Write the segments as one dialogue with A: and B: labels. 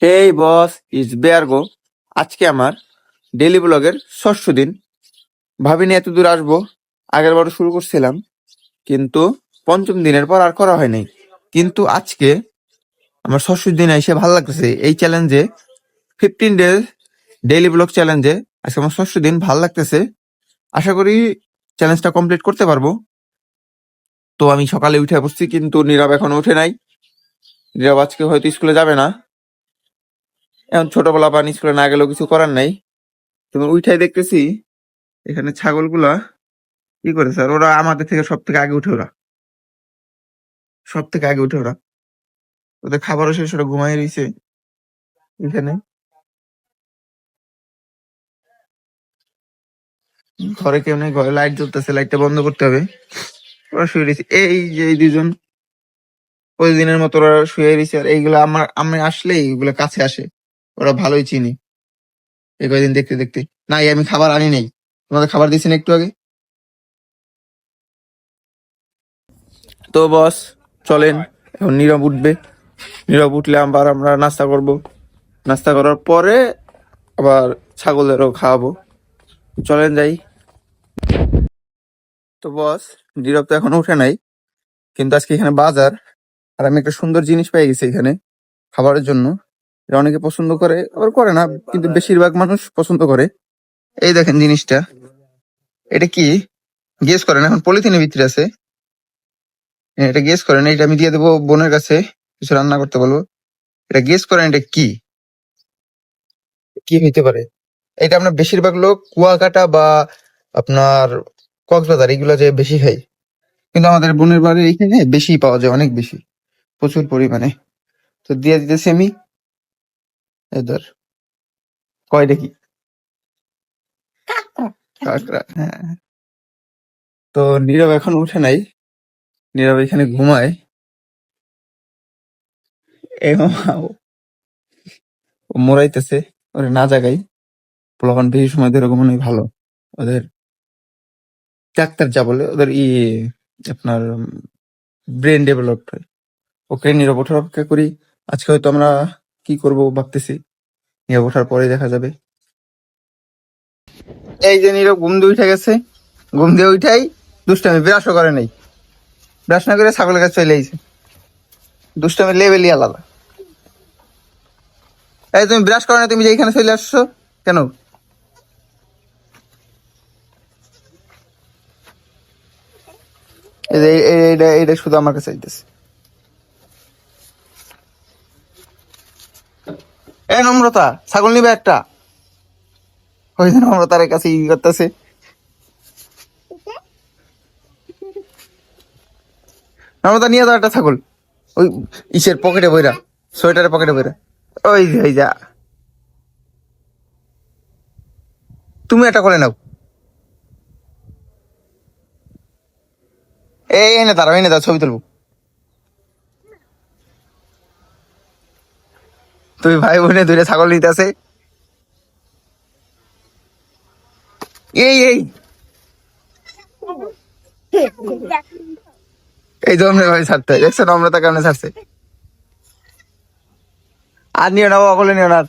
A: হেই বস, is বেয়ারগো। আজকে আমার daily ব্লগের ষষ্ঠ দিন। ভাবিনি এত দূর আসবো। আগের বারও শুরু করছিলাম, কিন্তু পঞ্চম দিনের পর আর করা হয় নাই। কিন্তু আজকে আমার ষষ্ঠ দিনে এসে ভালো লাগতেছে। এই চ্যালেঞ্জে 15 ডেজ ডেইলি ব্লগ চ্যালেঞ্জে আজকে আমার ষষ্ঠ দিন, ভালো লাগতেছে। আশা করি চ্যালেঞ্জটা কমপ্লিট করতে পারবো। তো আমি সকালে উঠে বসছি, কিন্তু নীরব এখনো উঠে নাই। নীরব আজকে হয়তো স্কুলে যাবে না। এখন ছোটবেলা পান স্কুলে না গেলেও কিছু করার নাই। তুমি উঠাই দেখতেছি এখানে ছাগলগুলা কি করেছে, আর ওরা আমাদের থেকে সব থেকে আগে উঠে, ওরা ওদের খাবারও শেষ, ওরা ঘুমাই রয়েছে এখানে। ঘরে কেউ নেই, ঘরে লাইট জ্বলতেছে, লাইটটা বন্ধ করতে হবে। ওরা শুয়ে রয়েছে, এই যে এই দুজন প্রতিদিনের মতো ওরা শুয়ে রয়েছে। আর এইগুলা আমি আসলে এইগুলো কাছে আসে, ওরা ভালোই চিনি। এই কয়দিন দেখতে দেখতে নাই, আমি খাবার আনি নাই। তোমাদের খাবার দিয়েছি না একটু আগে। তো বস চলেন, এখন নীরব উঠবে। নীরব উঠলে আবার আমরা নাস্তা করব। নাস্তা করার পরে আবার ছাগলেরও খাওয়াবো। চলেন যাই। তো বস, নীরব তো এখনো উঠে নাই, কিন্তু আজকে এখানে বাজার, আর আমি একটা সুন্দর জিনিস পেয়ে গেছি এখানে খাবারের জন্য। এটা অনেকে পছন্দ করে, আবার করে না, কিন্তু বেশিরভাগ মানুষ পছন্দ করে। এই দেখেন জিনিসটা, এটা কি গেস করেন? এখন পলিথিনের ভিতরে আছে। এটা গেস করেন, এটা আমি দিয়ে দেবো বোনের কাছে, কিছু রান্না করতে বলবো। এটা গেস করেন, এটা কি কি হইতে পারে? এটা আমরা বেশিরভাগ লোক কুয়াকাটা বা আপনার কক্সবাজার এগুলো যে বেশি খাই, কিন্তু আমাদের বোনের বাড়ির এখানে বেশি পাওয়া যায়, অনেক বেশি, প্রচুর পরিমাণে। তো দিয়ে দিতেছি আমি। এদের কয়টা কি কাঁকড়া, হ্যাঁ। তো নীরব এখন উঠে নাই, নীরব এখানে ঘুমায়। এই মামা, ও মোড়াইতেছে, ওরে না জাগাই। পোলাপান বেশি সময় ধরে ঘুমানোই ভালো। ওদের ডাক্তার যা বলে, ওদের আপনার ব্রেন ডেভেলপড হয়। ওকে নীরব ওঠার অপেক্ষা করি। আজকে হয়তো আমরা কি করব ভাবতেছি, নীরব ওঠার পরে দেখা যাবে। এই যে নীরব ঘুম দিয়ে উঠে গেছে। ঘুম দিয়ে উঠাই দুষ্টামি, ব্রাশও করে নাই। ব্রাশ না করে ছাগলের কাছে চলে আইছে। দুষ্টামির লেভেলই আলাদা। এই তুমি ব্রাশ করো না, তুমি যে এখানে চলে আসছো কেন? এইটা শুধু আমার কাছে আইতেছে। এ নম্রতা, ছাগল নিবে একটা। ওই যে নম্রতার কাছে ই করতেছে। নম্রতা নিয়ে যাও একটা ছাগল, ওই ইসের পকেটে বইরা, সোয়েটারের পকেটে বইরা। ওই যে ওই যা, তুমি একটা করে নাও। এই এনে দাঁড়াও, এনে দাও, ছবি তুলবো। তুই ভাই বোনে দূরে ছাগল নিতে আছে। এই এই জন্য ভাই ছাড়তে হয়। দেখছো নম্রতা কেমনে ছাড়ছে? আর নিও না, অকলে নিও না আর।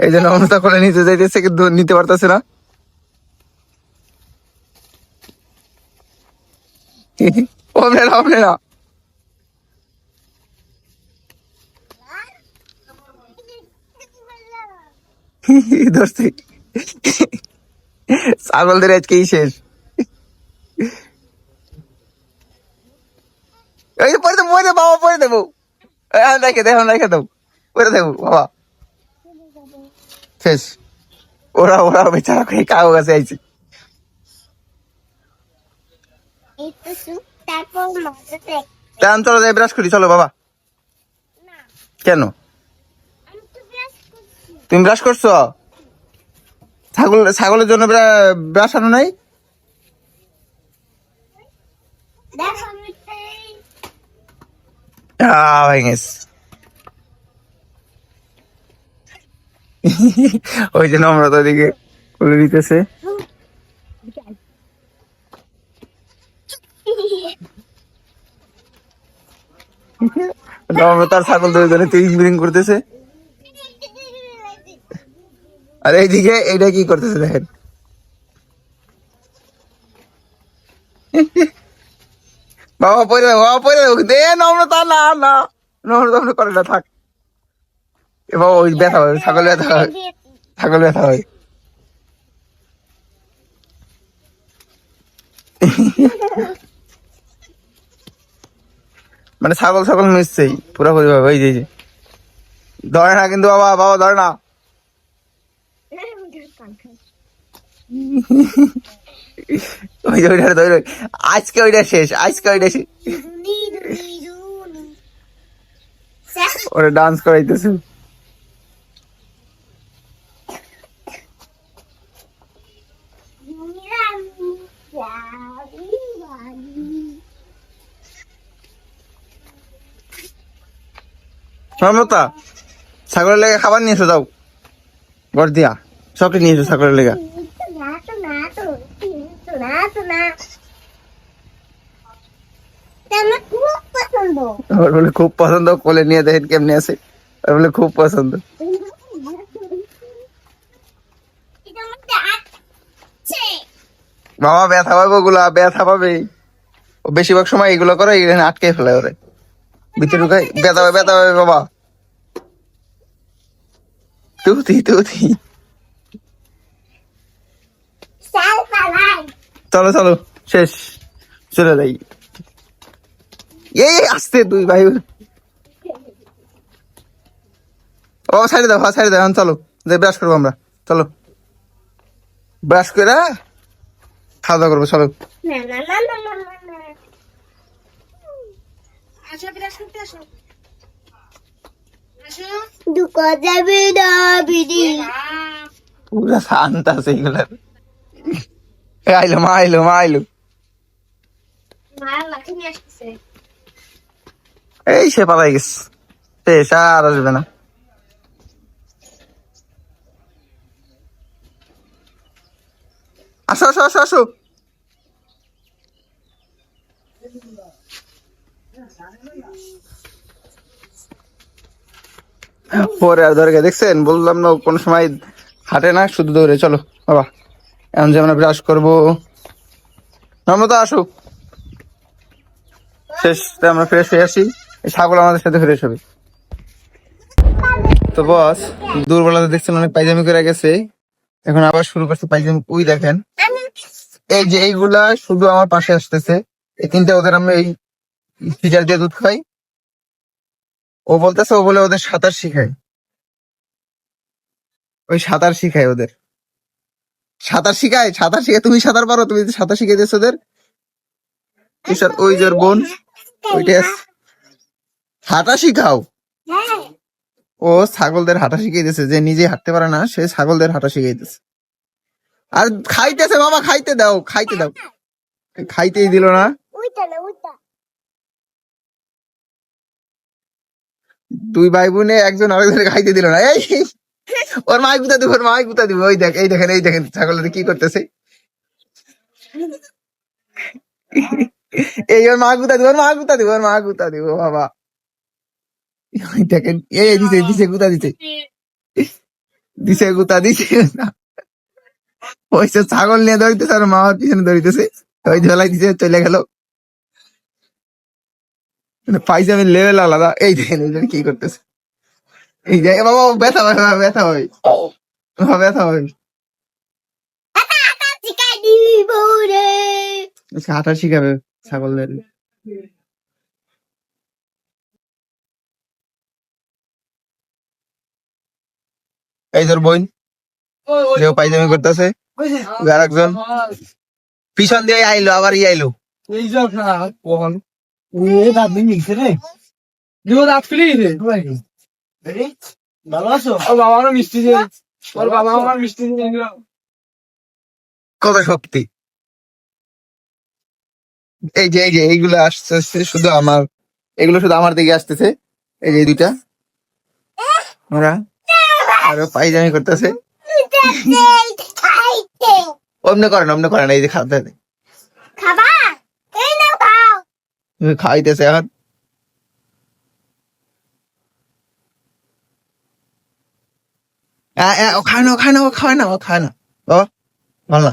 A: এই যে নম্রতা করে নিতে যাইতেছে, কিন্তু নিতে পারতেছে না। ওমনে না, ওমনে না। ধরছি। ছাগলদের আজকেই শেষ। এই যে পরে দেবো, পরে দেবো বাবা, পরে দেবো। এখন রেখে দে, এখন রেখে দেবো, পরে দেবো বাবা। শেষ। ওরা ওরা বেচারা করে কাউ কাছে আইছি। তাহলে চলো যাই ব্রাশ করি, চলো বাবা। কেন তুমি ব্রাশ করছো? ছাগলের জন্য ব্রাশ আনো নাই? ভেঙে গেছে। ওই যে নম্রতা দিকে খুলে দিতেছে। নম্রতার ছাগল দুজনে তিরিং বিরিং করতেছে। আর এইদিকে এইটা কি করতেছে দেখেন। বাবা পরে দে নম্রতা, না না নম্রতা করে না, থাক। এ বাবা ওই ব্যথা হয়, ছাগল ব্যথা হয়, ছাগল ব্যথা হয়। মানে ছাগল ছাগল মিশছেই পুরোপুরি ভাবে। এই যে ধরে না কিন্তু, বাবা বাবা ধরে না। ওই যে ওইটা ধরে, আজকে ওইটা শেষ, আজকে ওইটা শেষ। ওরা ডান্স করাইতেছে। নম্রতা ছাগলের লেগে খাবার নিয়েছো, যাও ঘর দিয়া চকলেট নিয়েছো ছাগলের লেগে। ওর বলে খুব পছন্দ, কোলে নিয়ে দেখেন কেমনি আছে, ওর বলে খুব পছন্দ। বাবা ব্যথা পাবে, ওগুলা ব্যথা পাবে। ও বেশিরভাগ সময় এগুলো করে, এখানে আটকে ফেলে ওরে ভিতরে ঢুকাই। ব্যথা পাবে, ব্যথা পাবে বাবা। তুতি তুতি, চলো চলো শেষ, চলে যাই। এই আসতে দুই ভাই। ও ছাড়ি দাও, ছাড়ি দাও, চলো যে ব্রাশ করবো আমরা, চলো ব্রাশ করে খাওয়া দাওয়া করবো, চলো। পুরা শান্ত আছে এগুলার। আইলো মা, আইলো মা, আইলো। এই সে পালাই গেছে, শেষ, আর আসবে না। আসো আসো আসো আসো। পরে আর দরকার দেখছেন, বললাম না কোন সময় হাঁটে না, শুধু দৌড়ে। চলো বাবা, এখন যে আমরা ব্রাশ করবো। নম্রতা আসো, শেষ, আমরা ফ্রেশ হয়ে আসি, ছাগল আমাদের সাথে ফ্রেশ হবে। তো বস দুর্বলতা দেখছেন, অনেক পাইজামি করে গেছে, এখন আবার শুরু করছে পাইজামি। ওই দেখেন এই যে এইগুলা শুধু আমার পাশে আসতেছে, এই তিনটা ওদের আমি এই ফিডার দিয়ে দুধ খাই। ও বলতেছে, ও বলে ওদের সাঁতার শিখায়, ওই সাঁতার শিখায় ওদের, সাঁতার শিখায়, সাঁতার শিখায়। তুমি সাঁতার পারো, তুমি সাঁতার শিখাই দিচ্ছ ওদের। ওই যে ওর বোন, ওইটা হাঁটা শিখাও। ও ছাগলদের হাঁটা শিখিয়ে দিচ্ছে, যে নিজে হাঁটতে পারে না সে ছাগলদের হাঁটা শিখিয়ে দিচ্ছে। আর খাইতেছে বাবা, খাইতে দাও, খাইতে দাও। খাইতেই দিল না। দুই ভাই বোনে একজন আরেকজনের খাইতে দিল না। এই ওর মাই গুতা দিব, ওর মাই গুতা দিব। ওই দেখ, এই দেখেন, এই দেখেন ছাগলের কি করতেছে। এই ওর মা গুতা দিব, ওর মা গুতা দিব, ওর মা গুতা দিব বাবা। দেখেন, এই দিছে দিছে গুতা দিছে, দিছে গুতা দিছে। ওই সব ছাগল নিয়ে দৌড়িতেছে আর মা পিছনে দৌড়িতেছে, ওই ঝোলাই দিছে, চলে গেল। পাইজামের লেভেল আলাদা। এই দেখেন এই কি করতেছে, এই যে বাবা ব্যথা হয়, ব্যথা হয়, ব্যথা হয়। হাঁটা শিখাবে ছাগলদের। এই তোর বোন যে পাইজামি করতেছে, আর একজন পিছন দিয়ে আইলো, আবার আইলো। কত শক্তি। এই যে এইগুলো আসতে আসতে শুধু আমার, এগুলো শুধু আমার দিকে আসতেছে। এই যে দুইটা ওরা আরো পাইজামি করতেছে। অমনে করেন এই যে খাতে খাইতেছে এখন। ও খায় না, ও খায় না, ও খায় না, ও খায় না। বাবা ভালো না।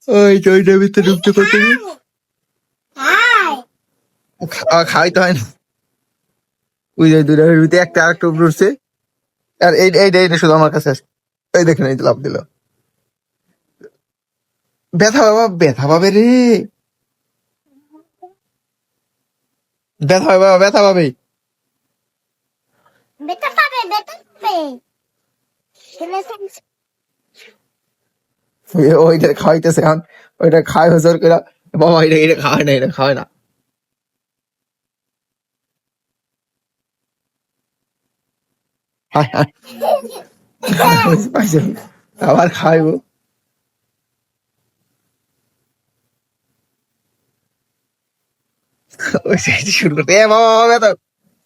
A: ওই তো ওইটার ভিতরে ঢুকতে করতে খাইতে হয় না। ওই যে দুইটার ভিতরে একটা আরেকটা উপরে উঠছে। আর এইটা শুধু আমার কাছে আসে। এই দেখেন, এই যে লাভ দিল। ব্যথা বাবা, ব্যথা পাবে রে, ব্যথা পাবে বাবা, ব্যথা পাবে।
B: বেটা পাবে, বেটা পাবে। ছেলে থাকছে।
A: ওইটা খাওয়াইতেছে এখন, ওইটা খায় হজর করে। বাবা এটা এটা খাওয়ায় না, এটা খাওয়ায় না। হায় হায়, পাইছে, আবার খাইবো। ওই সেই শুরু করতে, এ বাবা বাবা ব্যথা,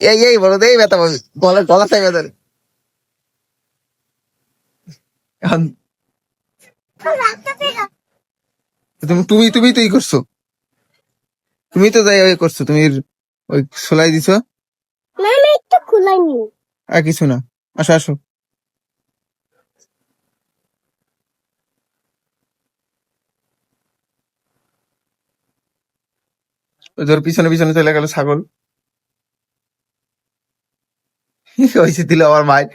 A: এই বলো তো, এই ব্যথা পাবে, গলা গলা চাই ব্যথা। এখন তুমি তুমি তুমি তো ই করছো, তুমি তো যাই ওই করছো, তুমি ওই সোলাই দিছো।
B: না আমি একটু খুলাইনি।
A: আর কিছু না, আসো আসো। ওই তোর পিছনে পিছনে চলে গেল ছাগল। হয়েছে দিল আমার মায়ের,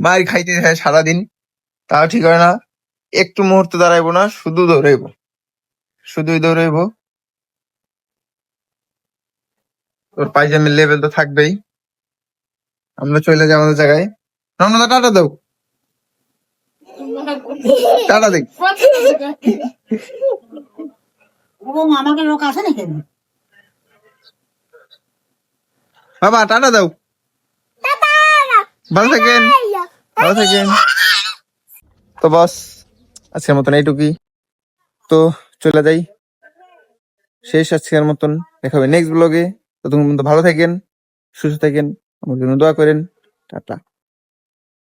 A: মায়ের খাইতে হয় সারাদিন, তাও ঠিক হয় না। একটু মুহূর্তে দাঁড়াইবো না, শুধু দৌড়াইবো, শুধুই দৌড়াইবো। ওর পায়জামের লেভেল তো থাকবেই। আমরা চলে যাই আমাদের জায়গায়। রমনা টাটা দাও, টাটা দেখ।
B: আমাকে লোক আছে নাকি?
A: বাবা টাটা দাও, ভালো থাকেন, ভালো থাকেন। তো বস, আজকের মতন এইটুকুই। তো চলে যাই, শেষ আজকের মতন। দেখা হবে নেক্সট ব্লগে। ততক্ষণ পর্যন্ত ভালো থাকেন, সুস্থ থাকেন, আমার জন্য দোয়া করেন। টাটা।